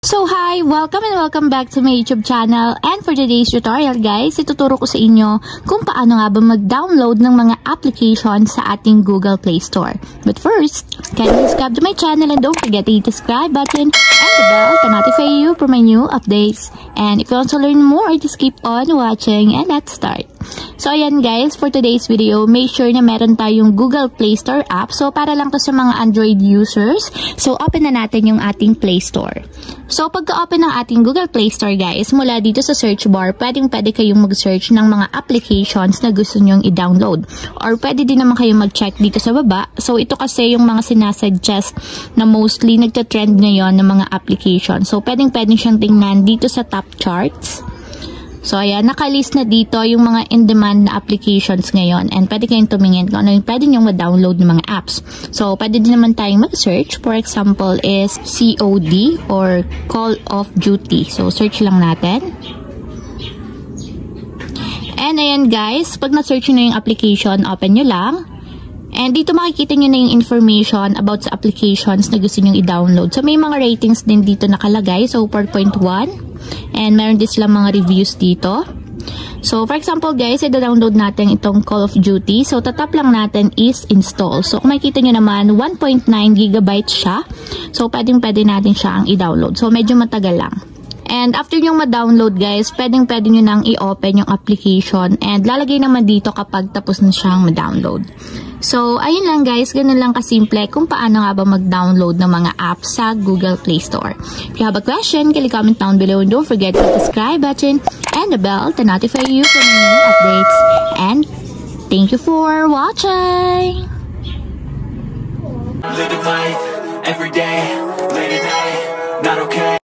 So hi! Welcome and welcome back to my YouTube channel, and for today's tutorial guys, ituturo ko sa inyo kung paano nga ba mag-download ng mga application sa ating Google Play Store. But first, kindly subscribe to my channel and don't forget to hit the subscribe button and the bell to notify you for my new updates. And if you want to learn more, just keep on watching and let's start. So ayan guys, for today's video, make sure na meron tayong Google Play Store app. So para lang to sa mga Android users. So open na natin yung ating Play Store. So pagka-open ng ating Google Play Store guys, mula dito sa search bar, pwede kayong mag-search ng mga applications na gusto nyong i-download. Or pwede din naman kayong mag-check dito sa baba. So ito kasi yung mga sinasuggest na mostly nagtatrend ngayon ng mga applications. So pwede siyang tingnan dito sa top charts. So, ayan, nakalist na dito yung mga in-demand na applications ngayon. And pwede kayong tumingin kung ano yung pwede nyong ma-download ng mga apps. So, pwede din naman tayong mag-search. For example, is COD or Call of Duty. So, search lang natin. And ayan guys, pag na-search nyo na yung application, open nyo lang. And dito makikita nyo na yung information about sa applications na gusto nyo i-download. So, may mga ratings din dito nakalagay. So, 4.1. And meron din silang mga reviews dito. So, for example guys, i-download natin itong Call of Duty. So, tatap lang natin is install. So, kung makikita nyo naman, 1.9 GB siya. So, pwede natin siya ang i-download. So, medyo matagal lang. And after nyo ma-download guys, pwede nyo nang i-open yung application. And lalagay naman dito kapag tapos na siyang ma-download. So, ayun lang guys, ganun lang kasimple kung paano nga ba mag-download ng mga apps sa Google Play Store. If you have a question, kindly comment down below and don't forget to hit the subscribe button and the bell to notify you for my new updates. And thank you for watching! Living life every day, late at night, not okay.